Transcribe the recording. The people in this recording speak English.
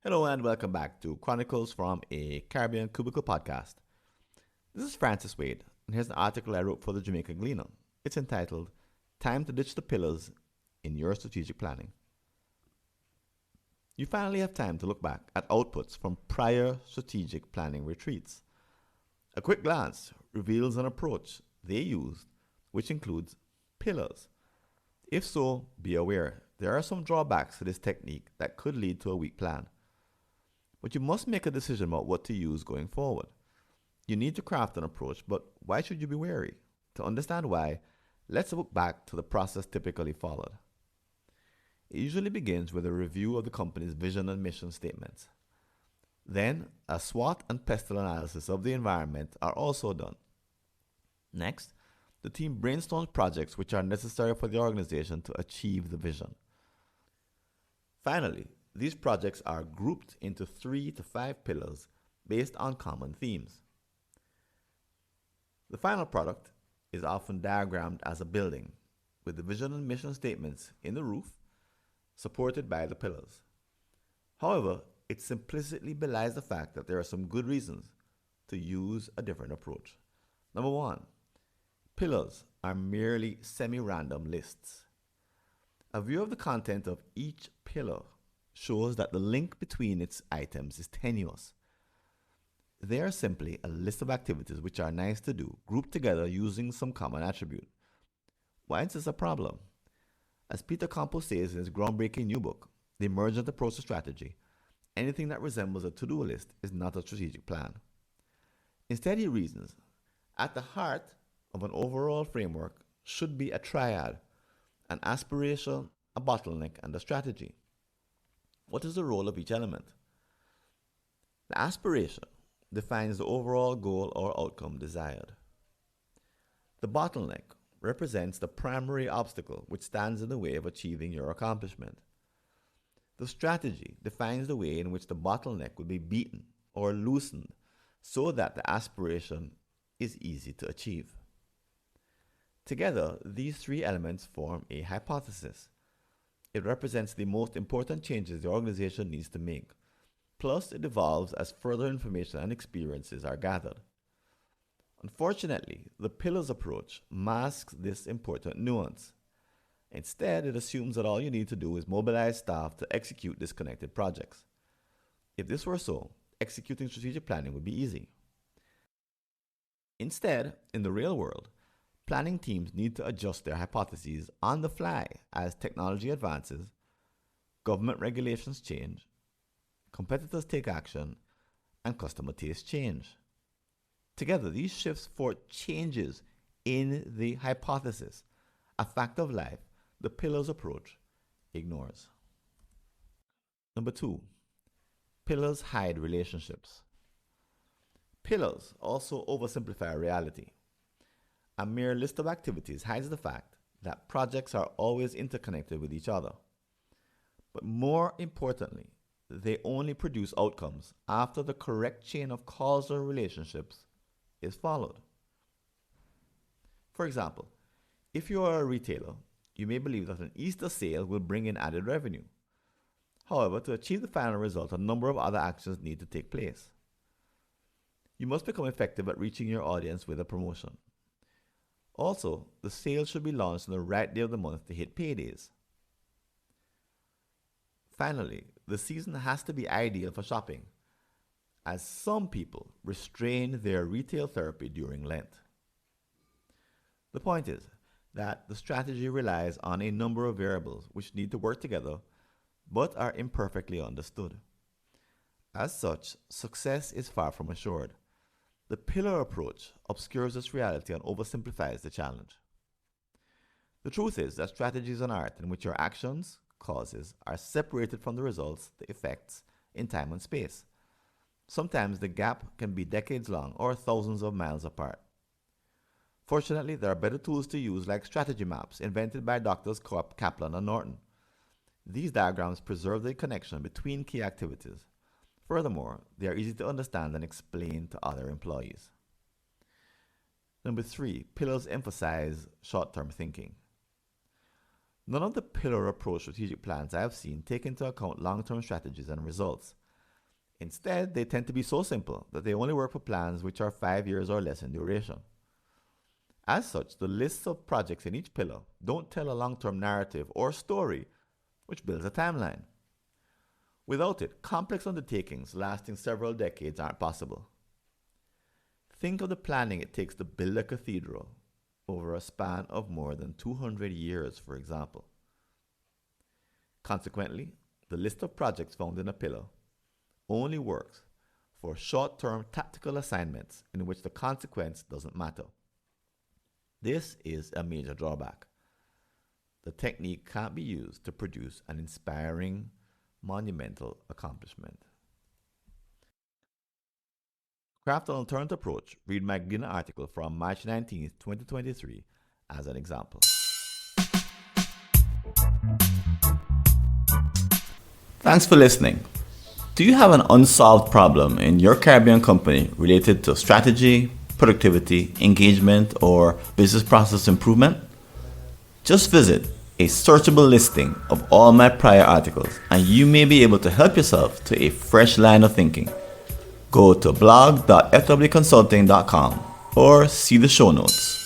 Hello and welcome back to Chronicles from a Caribbean Cubicle podcast. This is Francis Wade, and here's an article I wrote for the Jamaica Gleaner. It's entitled Time to Ditch the Pillars in Your Strategic Planning. You finally have time to look back at outputs from prior strategic planning retreats. A quick glance reveals an approach they used, which includes pillars. If so, be aware there are some drawbacks to this technique that could lead to a weak plan. But you must make a decision about what to use going forward. You need to craft an approach, but why should you be wary? To understand why, let's look back to the process typically followed. It usually begins with a review of the company's vision and mission statements. Then, a SWOT and pestle analysis of the environment are also done. Next, the team brainstorms projects which are necessary for the organization to achieve the vision. Finally, these projects are grouped into 3 to 5 pillars based on common themes. The final product is often diagrammed as a building, with the vision and mission statements in the roof, supported by the pillars. However, it simplicity belies the fact that there are some good reasons to use a different approach. Number 1, pillars are merely semi-random lists. A view of the content of each pillar shows that the link between its items is tenuous. They are simply a list of activities which are nice to do, grouped together using some common attribute. Why is this a problem? As Peter Campos says in his groundbreaking new book, The Emergent Approach to Strategy, anything that resembles a to-do list is not a strategic plan. Instead, he reasons, at the heart of an overall framework should be a triad, an aspiration, a bottleneck, and a strategy. What is the role of each element? The aspiration defines the overall goal or outcome desired. The bottleneck represents the primary obstacle which stands in the way of achieving your accomplishment. The strategy defines the way in which the bottleneck will be beaten or loosened so that the aspiration is easy to achieve. Together, these 3 elements form a hypothesis. It represents the most important changes the organization needs to make. Plus, it evolves as further information and experiences are gathered. Unfortunately, the pillars approach masks this important nuance. Instead, it assumes that all you need to do is mobilize staff to execute disconnected projects. If this were so, executing strategic planning would be easy. Instead, in the real world, planning teams need to adjust their hypotheses on the fly as technology advances, government regulations change, competitors take action, and customer tastes change. Together, these shifts force changes in the hypothesis, a fact of life the pillars approach ignores. Number 2, pillars hide relationships. Pillars also oversimplify reality. A mere list of activities hides the fact that projects are always interconnected with each other. But more importantly, they only produce outcomes after the correct chain of causal relationships is followed. For example, if you are a retailer, you may believe that an Easter sale will bring in added revenue. However, to achieve the final result, a number of other actions need to take place. You must become effective at reaching your audience with a promotion. Also, the sale should be launched on the right day of the month to hit paydays. Finally, the season has to be ideal for shopping, as some people restrain their retail therapy during Lent. The point is that the strategy relies on a number of variables which need to work together but are imperfectly understood. As such, success is far from assured. The pillar approach obscures this reality and oversimplifies the challenge. The truth is that strategy is an art in which your actions, causes, are separated from the results, the effects, in time and space. Sometimes the gap can be decades long or thousands of miles apart. Fortunately, there are better tools to use like strategy maps invented by Doctors Kaplan and Norton. These diagrams preserve the connection between key activities. Furthermore, they are easy to understand and explain to other employees. Number 3, pillars emphasize short-term thinking. None of the pillar approach strategic plans I have seen take into account long-term strategies and results. Instead, they tend to be so simple that they only work for plans which are 5 years or less in duration. As such, the lists of projects in each pillar don't tell a long-term narrative or story which builds a timeline. Without it, complex undertakings lasting several decades aren't possible. Think of the planning it takes to build a cathedral over a span of more than 200 years, for example. Consequently, the list of projects found in a pillar only works for short-term tactical assignments in which the consequence doesn't matter. This is a major drawback. The technique can't be used to produce an inspiring, monumental accomplishment. Craft an alternate approach. Read my beginner article from March 19, 2023 as an example. Thanks for listening. Do you have an unsolved problem in your Caribbean company related to strategy, productivity, engagement, or business process improvement? Just visit a searchable listing of all my prior articles and you may be able to help yourself to a fresh line of thinking. Go to blog.fwconsulting.com or see the show notes.